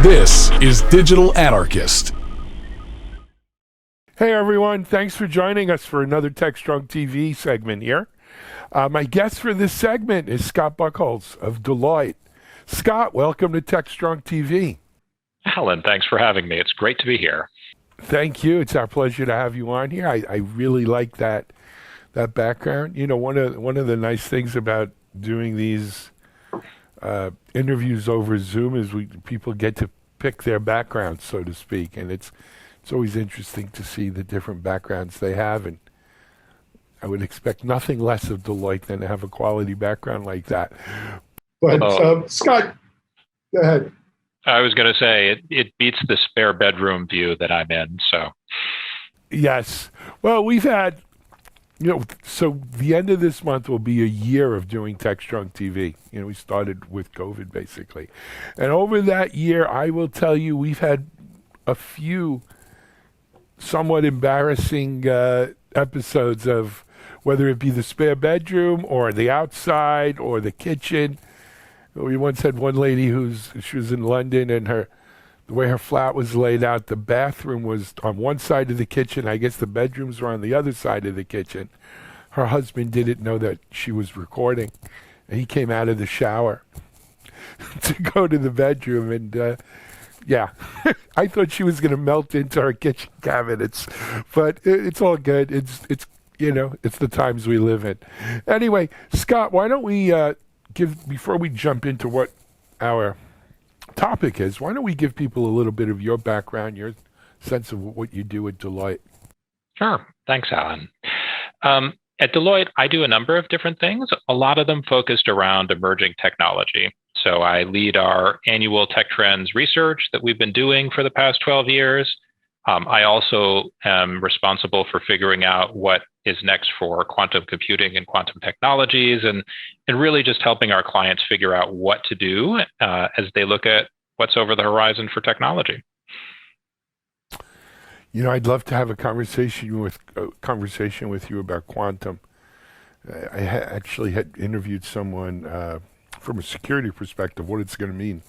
This is Digital Anarchist. Hey everyone, thanks for joining us for another TechStrong TV segment here. My guest for this segment is Scott Buchholz of Deloitte. Scott, welcome to TechStrong TV. Alan, thanks for having me. It's great to be here. Thank you. It's our pleasure to have you on here. I really like that background. You know, one of the nice things about doing these interviews over Zoom is people get to pick their background, so to speak, and it's always interesting to see the different backgrounds they have, and I would expect nothing less of Deloitte than to have a quality background like that. But Scott, go ahead. I was going to say, it beats the spare bedroom view that I'm in, so. Yes. Well, we've had, so the end of this month will be a year of doing TechStrong TV. We started with COVID, basically. And over that year, I will tell you, we've had a few somewhat embarrassing episodes of whether it be the spare bedroom or the outside or the kitchen. We once had one lady she was in London, and the way her flat was laid out, the bathroom was on one side of the kitchen. I guess the bedrooms were on the other side of the kitchen. Her husband didn't know that she was recording, and he came out of the shower to go to the bedroom, and yeah, I thought she was going to melt into our kitchen cabinets, but it's all good. It's the times we live in. Anyway, Scott, why don't we before we jump into what our topic is, why don't we give people a little bit of your background, your sense of what you do at Deloitte? Sure. Thanks, Alan. At Deloitte, I do a number of different things, a lot of them focused around emerging technology. So I lead our annual tech trends research that we've been doing for the past 12 years. I also am responsible for figuring out what is next for quantum computing and quantum technologies, and really just helping our clients figure out what to do as they look at what's over the horizon for technology. I'd love to have a conversation with you about quantum. I actually had interviewed someone from a security perspective, what it's going to mean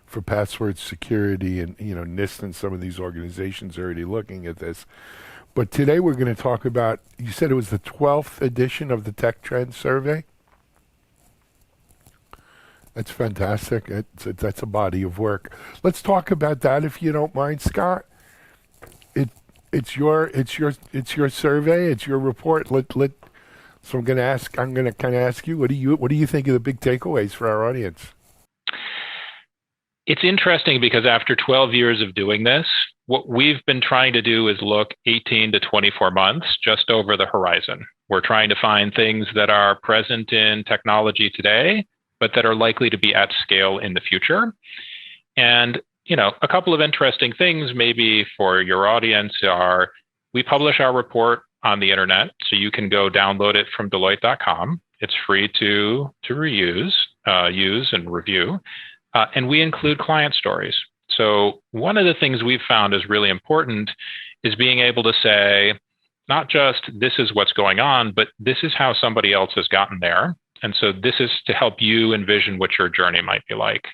for password security, and NIST and some of these organizations are already looking at this. But today we're going to talk about, you said it was the 12th edition of the Tech Trends Survey? That's fantastic. That's a body of work. Let's talk about that if you don't mind, Scott. It's your survey, it's your report. So I'm going to kind of ask you, what do you think of the big takeaways for our audience? It's interesting because after 12 years of doing this, what we've been trying to do is look 18 to 24 months just over the horizon. We're trying to find things that are present in technology today, but that are likely to be at scale in the future. And, a couple of interesting things maybe for your audience are, we publish our report on the internet, so you can go download it from Deloitte.com. It's free to use and review. And we include client stories. So one of the things we've found is really important is being able to say, not just this is what's going on, but this is how somebody else has gotten there. And so this is to help you envision what your journey might be like.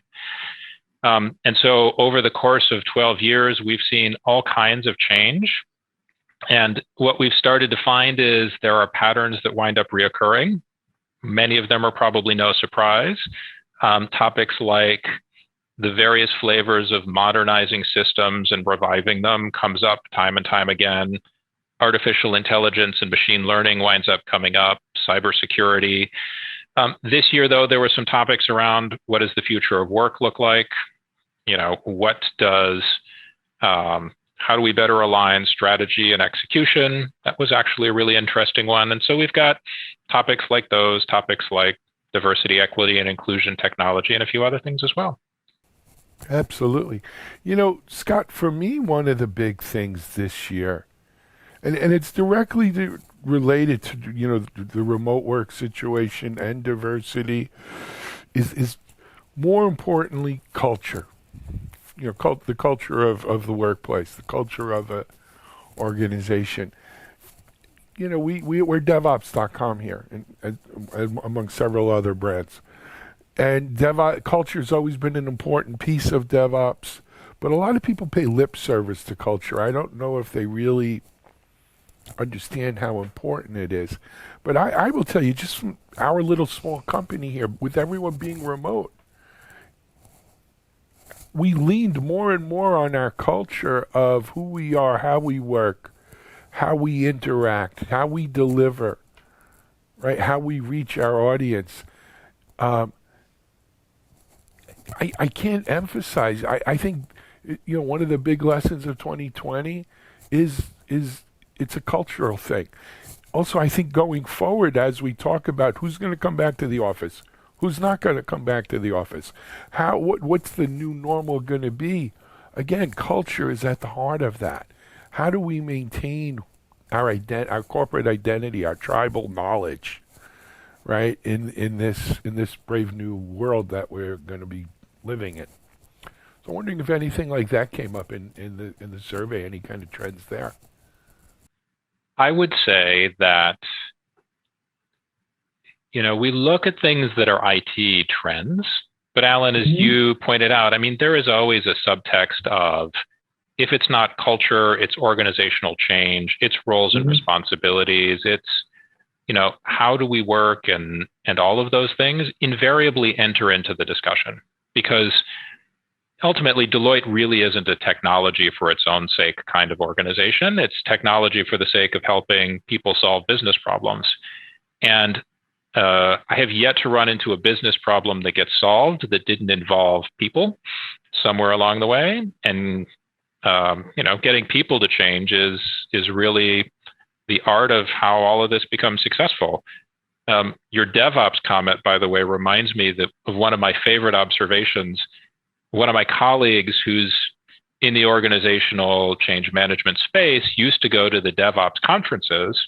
And so over the course of 12 years, we've seen all kinds of change. And what we've started to find is there are patterns that wind up reoccurring. Many of them are probably no surprise. Topics like the various flavors of modernizing systems and reviving them comes up time and time again. Artificial intelligence and machine learning winds up coming up, cybersecurity. This year, though, there were some topics around what does the future of work look like? How do we better align strategy and execution? That was actually a really interesting one. And so we've got topics like those, topics like diversity, equity, and inclusion technology, and a few other things as well. Absolutely. Scott, for me, one of the big things this year, and it's directly related to, the remote work situation and diversity, is more importantly, culture. The culture of the workplace, the culture of a organization. We're DevOps.com here, and among several other brands. And DevOps culture has always been an important piece of DevOps, but a lot of people pay lip service to culture. I don't know if they really understand how important it is. But I will tell you, just from our little small company here, with everyone being remote, we leaned more and more on our culture of who we are, how we work, how we interact, how we deliver, right? How we reach our audience. I can't emphasize. I think one of the big lessons of 2020 is it's a cultural thing. Also, I think going forward, as we talk about who's going to come back to the office, who's not going to come back to the office, what's the new normal going to be? Again, culture is at the heart of that. How do we maintain our corporate identity, our tribal knowledge, right? In this brave new world that we're going to be living in. So, I'm wondering if anything like that came up in the survey. Any kind of trends there? I would say that, we look at things that are IT trends, but Alan, as you pointed out, I mean, there is always a subtext of, if it's not culture, it's organizational change, it's roles and responsibilities, it's, how do we work, and all of those things invariably enter into the discussion, because ultimately Deloitte really isn't a technology for its own sake kind of organization. It's technology for the sake of helping people solve business problems. And I have yet to run into a business problem that gets solved that didn't involve people somewhere along the way. And getting people to change is really the art of how all of this becomes successful. Your DevOps comment, by the way, reminds me of one of my favorite observations. One of my colleagues who's in the organizational change management space used to go to the DevOps conferences,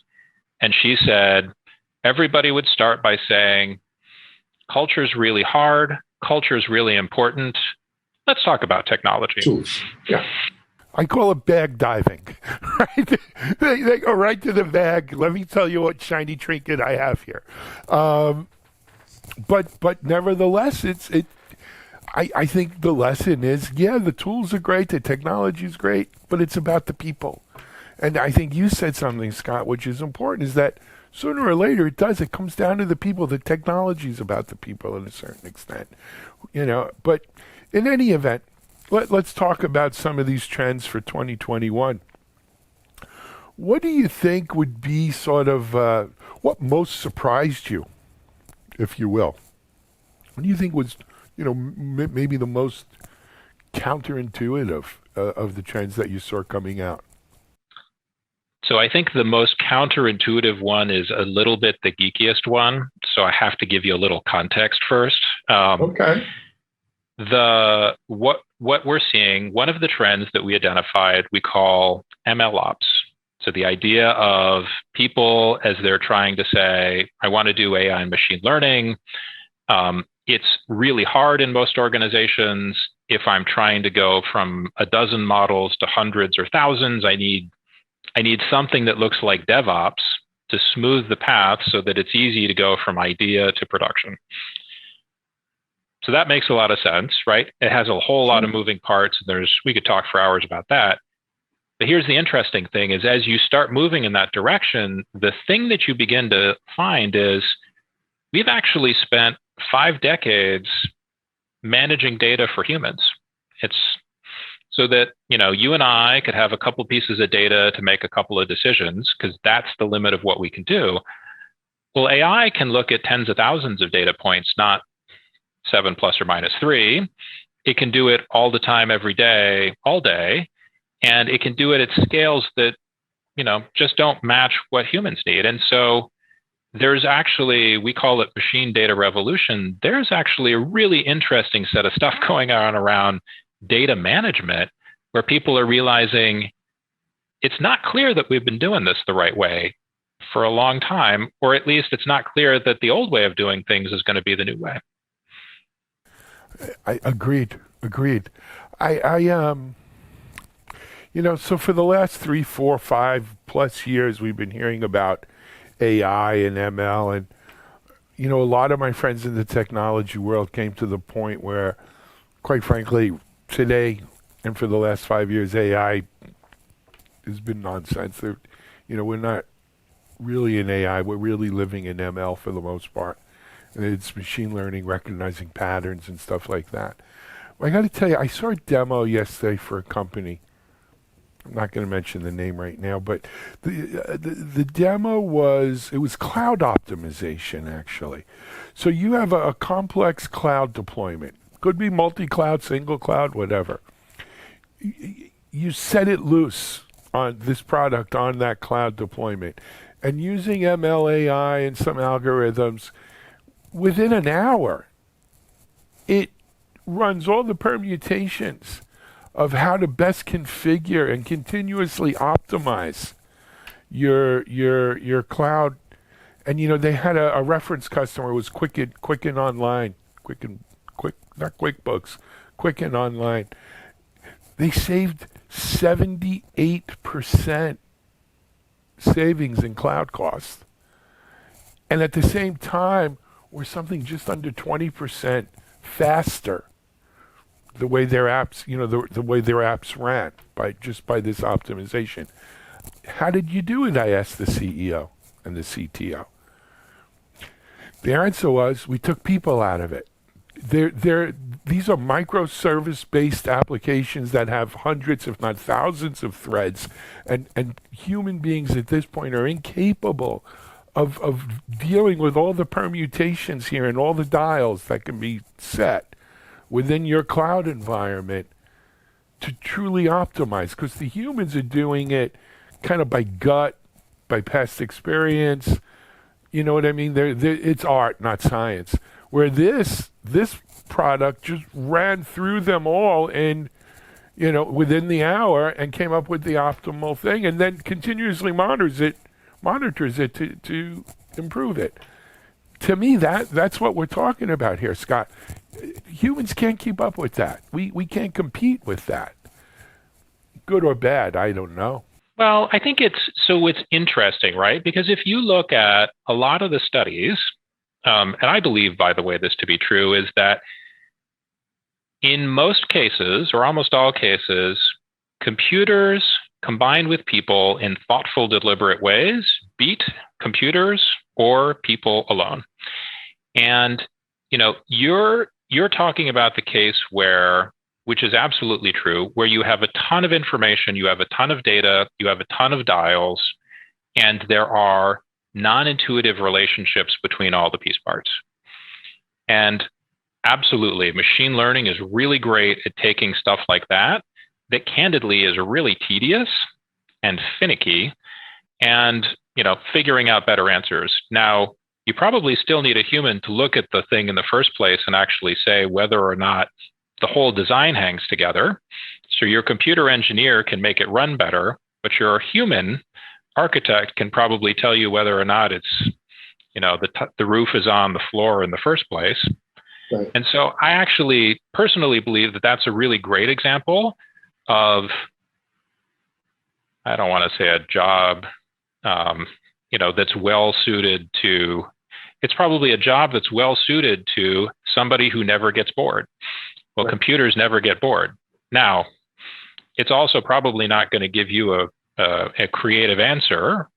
and she said, everybody would start by saying, culture's really hard, culture's really important, let's talk about technology. Tools. Yeah. I call it bag diving, right? They go right to the bag. Let me tell you what shiny trinket I have here. But nevertheless, I think the lesson is, the tools are great, the technology is great, but it's about the people. And I think you said something, Scott, which is important, is that sooner or later it comes down to the people. The technology is about the people in a certain extent, But in any event, let's talk about some of these trends for 2021. What do you think would be sort of what most surprised you, if you will? What do you think was maybe the most counterintuitive of the trends that you saw coming out? So I think the most counterintuitive one is a little bit the geekiest one. So I have to give you a little context first. Okay. What we're seeing, one of the trends that we identified, we call ML ops. So the idea of people, as they're trying to say, I want to do AI and machine learning, it's really hard in most organizations. If I'm trying to go from a dozen models to hundreds or thousands, I need something that looks like DevOps to smooth the path so that it's easy to go from idea to production. So that makes a lot of sense, right? It has a whole lot of moving parts. We could talk for hours about that. But here's the interesting thing is, as you start moving in that direction, the thing that you begin to find is we've actually spent 5 decades managing data for humans. It's so that, you and I could have a couple pieces of data to make a couple of decisions, because that's the limit of what we can do. Well, AI can look at tens of thousands of data points, not 7 plus or minus 3. It can do it all the time, every day, all day. And it can do it at scales that, just don't match what humans need. And so there's actually, we call it machine data revolution. There's actually a really interesting set of stuff going on around data management, where people are realizing it's not clear that we've been doing this the right way for a long time, or at least it's not clear that the old way of doing things is going to be the new way. I agreed. So for the last 3, 4, 5 plus years, we've been hearing about AI and ML, and a lot of my friends in the technology world came to the point where, quite frankly, today and for the last 5 years, AI has been nonsense. We're not really in AI. We're really living in ML for the most part. And it's machine learning, recognizing patterns and stuff like that. Well, I got to tell you, I saw a demo yesterday for a company. I'm not going to mention the name right now, but the demo was cloud optimization, actually. So you have a complex cloud deployment. Could be multi-cloud, single cloud, whatever. You set it loose on this product on that cloud deployment. And using ML/AI and some algorithms, within an hour, it runs all the permutations of how to best configure and continuously optimize your cloud. And they had a reference customer was Quicken Online, not QuickBooks, Quicken Online. They saved 78% savings in cloud costs, and at the same time, we're something just under 20% faster. The way their apps, the way their apps ran by this optimization. How did you do it? I asked the CEO and the CTO. The answer was, we took people out of it. These are microservice-based applications that have hundreds, if not thousands, of threads, and human beings at this point are incapable of dealing with all the permutations here and all the dials that can be set within your cloud environment to truly optimize, because the humans are doing it kind of by gut, by past experience. You know what I mean? It's art, not science. Where this product just ran through them all in, within the hour and came up with the optimal thing, and then continuously monitors it to improve it. To me, that's what we're talking about here, Scott. Humans can't keep up with that. We can't compete with that. Good or bad, I don't know. Well, I think it's interesting, right? Because if you look at a lot of the studies, and I believe, by the way, this to be true, is that in most cases, or almost all cases, computers combined with people in thoughtful, deliberate ways beat computers or people alone. And, you're talking about the case which is absolutely true, where you have a ton of information, you have a ton of data, you have a ton of dials, and there are non-intuitive relationships between all the piece parts. And absolutely, machine learning is really great at taking stuff like that candidly is really tedious and finicky, and figuring out better answers. Now, you probably still need a human to look at the thing in the first place and actually say whether or not the whole design hangs together. So your computer engineer can make it run better, but your human architect can probably tell you whether or not it's, the roof is on the floor in the first place. Right. And so I actually personally believe that that's a really great example of, I don't want to say a job, that's well suited to, it's probably a job that's well suited to somebody who never gets bored. Well, right. Computers never get bored. Now, it's also probably not going to give you a creative answer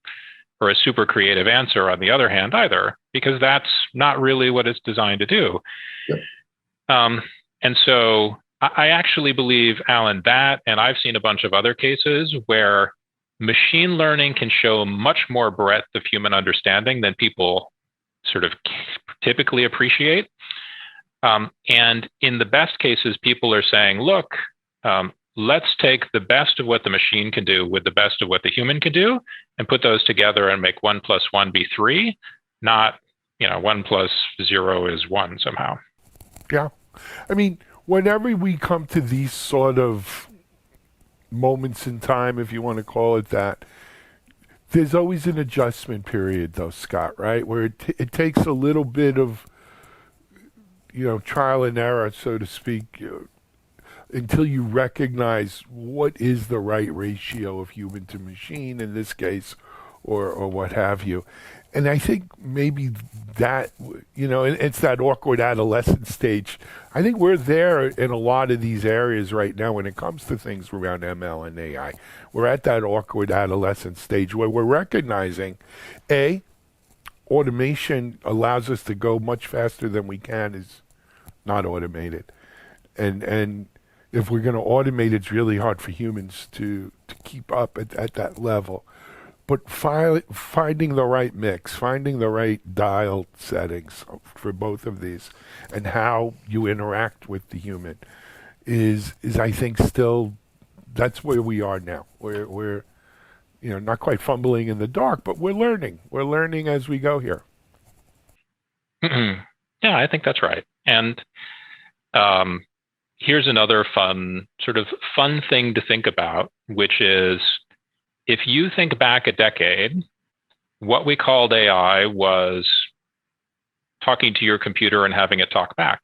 or a super creative answer on the other hand either, because that's not really what it's designed to do. Yep. And so I actually believe, Alan, that, and I've seen a bunch of other cases where machine learning can show much more breadth of human understanding than people sort of typically appreciate. And in the best cases, people are saying, look, let's take the best of what the machine can do with the best of what the human can do and put those together and make 1 + 1 be 3, not, 1 + 0 is 1 somehow. Yeah. I mean, whenever we come to these sort of moments in time, if you want to call it that, there's always an adjustment period, though, Scott, right? Where it takes a little bit of, trial and error, so to speak, until you recognize what is the right ratio of human to machine in this case, or what have you. And I think maybe that, it's that awkward adolescent stage. I think we're there in a lot of these areas right now when it comes to things around ML and AI. We're at that awkward adolescent stage where we're recognizing, A, automation allows us to go much faster than we can is not automated. And if we're going to automate, it's really hard for humans to keep up at that level. But finding the right mix, finding the right dial settings for both of these, and how you interact with the human, is I think still that's where we are now. We're not quite fumbling in the dark, but we're learning. We're learning as we go here. Yeah, I think that's right. And here's another fun thing to think about, which is, if you think back a decade, what we called AI was talking to your computer and having it talk back.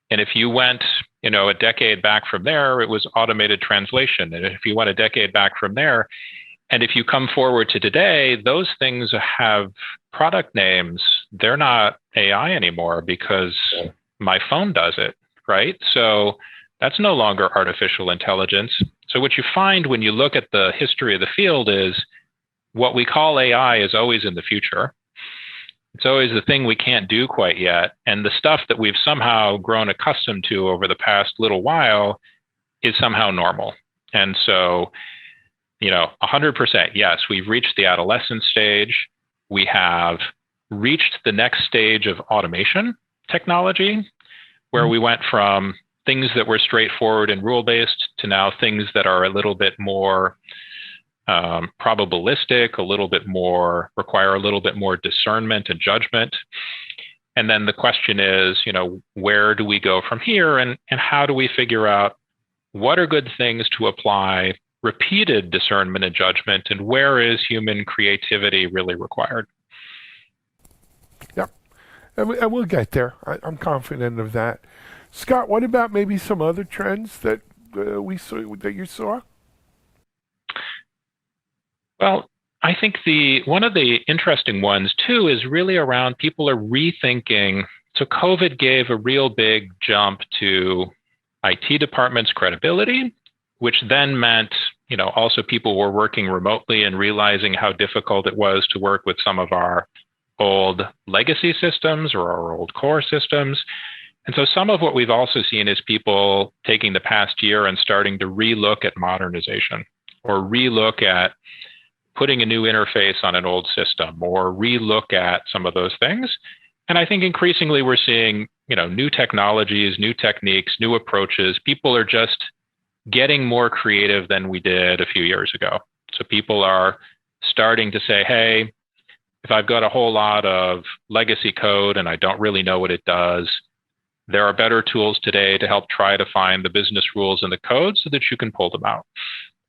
And if you went, a decade back from there, it was automated translation. And if you went a decade back from there, and if you come forward to today, those things have product names. They're not AI anymore because my phone does it, right? So that's no longer artificial intelligence. So what you find when you look at the history of the field is what we call AI is always in the future. It's always the thing we can't do quite yet. And the stuff that we've somehow grown accustomed to over the past little while is somehow normal. And so, 100%, yes, we've reached the adolescent stage. We have reached the next stage of automation technology, where we went from things that were straightforward and rule-based to now things that are a little bit more probabilistic, require a little bit more discernment and judgment. And then the question is, where do we go from here, and how do we figure out what are good things to apply repeated discernment and judgment, and where is human creativity really required? Yeah, and we'll get there. I'm confident of that. Scott, what about maybe some other trends that you saw? Well, I think one of the interesting ones too is really around people are rethinking. So COVID gave a real big jump to IT departments' credibility, which then meant, also people were working remotely and realizing how difficult it was to work with some of our old legacy systems or our old core systems. And so some of what we've also seen is people taking the past year and starting to relook at modernization, or relook at putting a new interface on an old system, or relook at some of those things. And I think increasingly we're seeing, new technologies, new techniques, new approaches. People are just getting more creative than we did a few years ago. So people are starting to say, hey, if I've got a whole lot of legacy code and I don't really know what it does, there are better tools today to help try to find the business rules in the code so that you can pull them out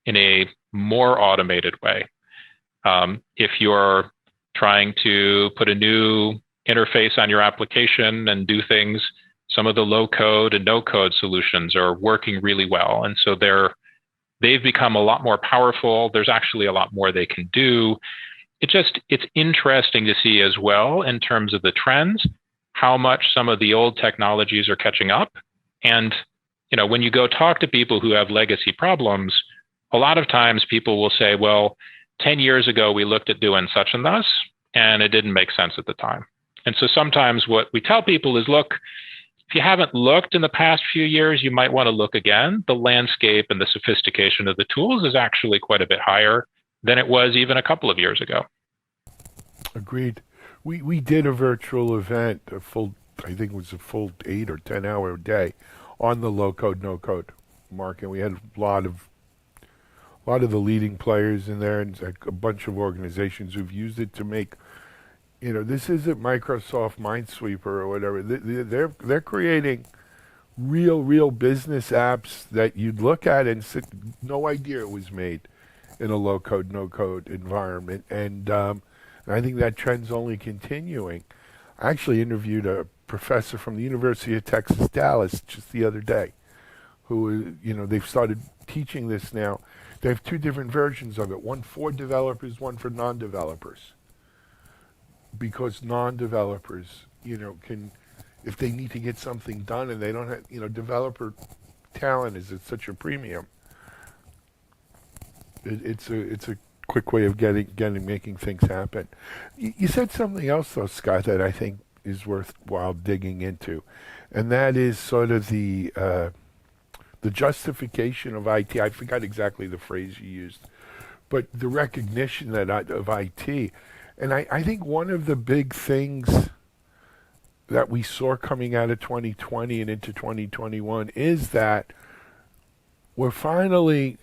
in a more automated way. If you're trying to put a new interface on your application and do things, some of the low code and no code solutions are working really well. And so they've become a lot more powerful. There's actually a lot more they can do. It's interesting to see as well, in terms of the trends, how much some of the old technologies are catching up. And, when you go talk to people who have legacy problems, a lot of times people will say, well, 10 years ago, we looked at doing such and thus, and it didn't make sense at the time. And so sometimes what we tell people is, look, if you haven't looked in the past few years, you might want to look again. The landscape and the sophistication of the tools is actually quite a bit higher than it was even a couple of years ago. Agreed. We did a virtual event, I think it was a full 8 or 10 hour day on the low code, no code market. We had a lot of the leading players in there, and a bunch of organizations who've used it to make, this isn't Microsoft Minesweeper or whatever. They're creating real business apps that you'd look at and no idea it was made in a low code, no code environment. And I think that trend's only continuing. I actually interviewed a professor from the University of Texas, Dallas, just the other day, who, they've started teaching this now. They have 2 different versions of it, one for developers, one for non-developers. because non-developers, can, if they need to get something done and they don't have, developer talent is at such a premium. It's a quick way of making things happen. You said something else though, Scott, that I think is worthwhile digging into, and that is sort of the justification of IT. I forgot exactly the phrase you used, but the recognition of IT. And I think one of the big things that we saw coming out of 2020 and into 2021 is that we're finally,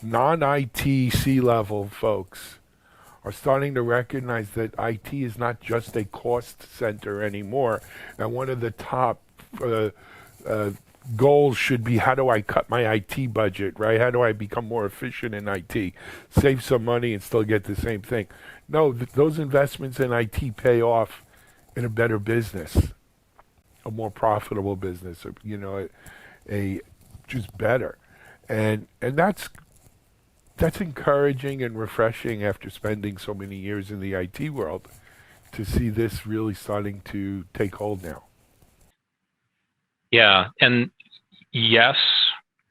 non-IT C-level folks are starting to recognize that IT is not just a cost center anymore. And one of the top goals should be, how do I cut my IT budget, right? How do I become more efficient in IT, save some money and still get the same thing? No, those investments in IT pay off in a better business, a more profitable business, a just better. And that's encouraging and refreshing after spending so many years in the IT world to see this really starting to take hold now. Yeah, and yes,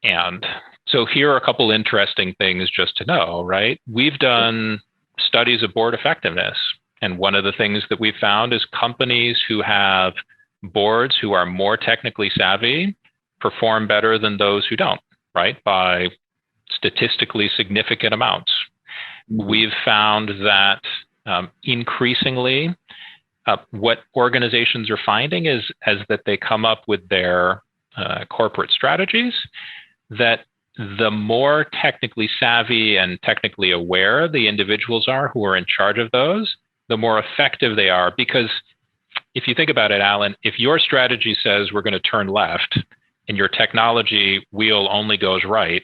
and so here are a couple interesting things just to know, right? We've done studies of board effectiveness, and one of the things that we've found is companies who have boards who are more technically savvy perform better than those who don't, right? By statistically significant amounts. We've found that increasingly what organizations are finding is as that they come up with their corporate strategies, that the more technically savvy and technically aware the individuals are who are in charge of those, the more effective they are. Because if you think about it, Alan, if your strategy says we're going to turn left and your technology wheel only goes right,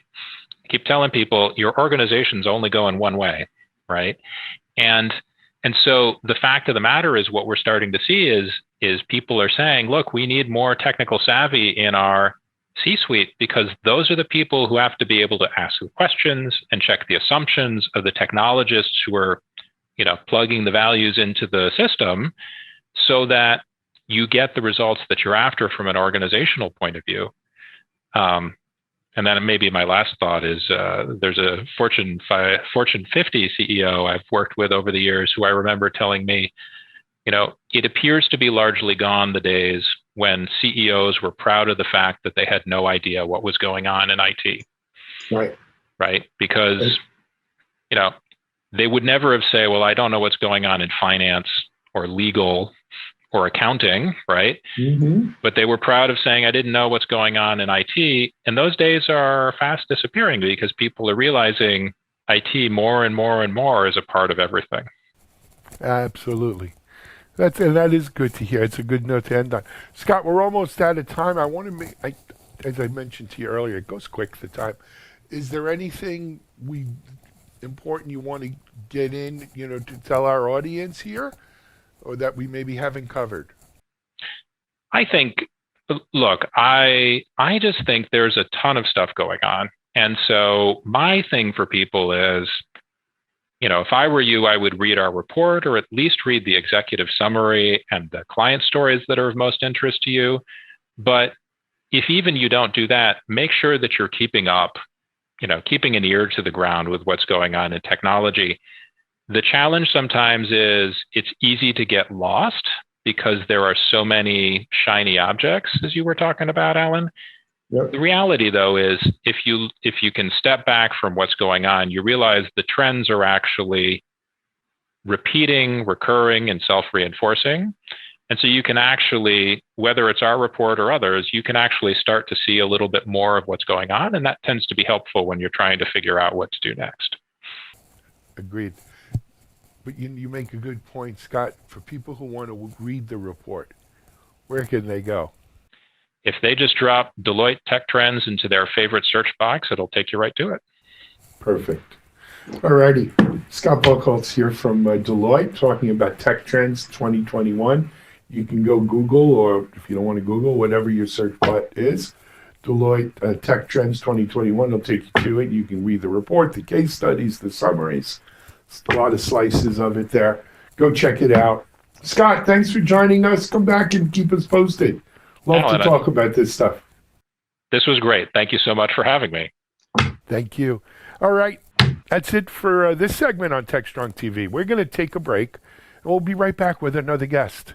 I keep telling people your organization's only going one way, right? And so the fact of the matter is what we're starting to see is people are saying, look, we need more technical savvy in our C-suite, because those are the people who have to be able to ask the questions and check the assumptions of the technologists who are, plugging the values into the system so that you get the results that you're after from an organizational point of view. And then maybe my last thought is there's a Fortune 50 CEO I've worked with over the years who I remember telling me, it appears to be largely gone the days when CEOs were proud of the fact that they had no idea what was going on in IT. Right. Right. Because, they would never have said, well, I don't know what's going on in finance or legal or accounting, right? Mm-hmm. But they were proud of saying, I didn't know what's going on in IT. And those days are fast disappearing because people are realizing IT more and more and more is a part of everything. Absolutely. That is good to hear. It's a good note to end on. Scott, we're almost out of time. I want to make, as I mentioned to you earlier, it goes quick, the time. Is there anything important you want to get in, to tell our audience here, or that we maybe haven't covered? I think, look, I just think there's a ton of stuff going on. And so my thing for people is, if I were you, I would read our report, or at least read the executive summary and the client stories that are of most interest to you. But if even you don't do that, make sure that you're keeping up, keeping an ear to the ground with what's going on in technology. The challenge sometimes is it's easy to get lost because there are so many shiny objects, as you were talking about, Alan. Yep. The reality, though, is if you can step back from what's going on, you realize the trends are actually repeating, recurring, and self-reinforcing. And so you can actually, whether it's our report or others, you can actually start to see a little bit more of what's going on. And that tends to be helpful when you're trying to figure out what to do next. Agreed. But you make a good point, Scott. For people who want to read the report, where can they go? If they just drop Deloitte Tech Trends into their favorite search box, it'll take you right to it. Perfect. Alrighty. Scott Buchholz here from Deloitte, talking about Tech Trends 2021. You can go Google, or if you don't want to Google, whatever your search bot is, Deloitte Tech Trends 2021 will take you to it. You can read the report, the case studies, the summaries. There's a lot of slices of it there. Go check it out. Scott, thanks for joining us. Come back and keep us posted. Love Alan, to talk about this stuff. This was great. Thank you so much for having me. Thank you. All right. That's it for this segment on TechStrong TV. We're going to take a break, and we'll be right back with another guest.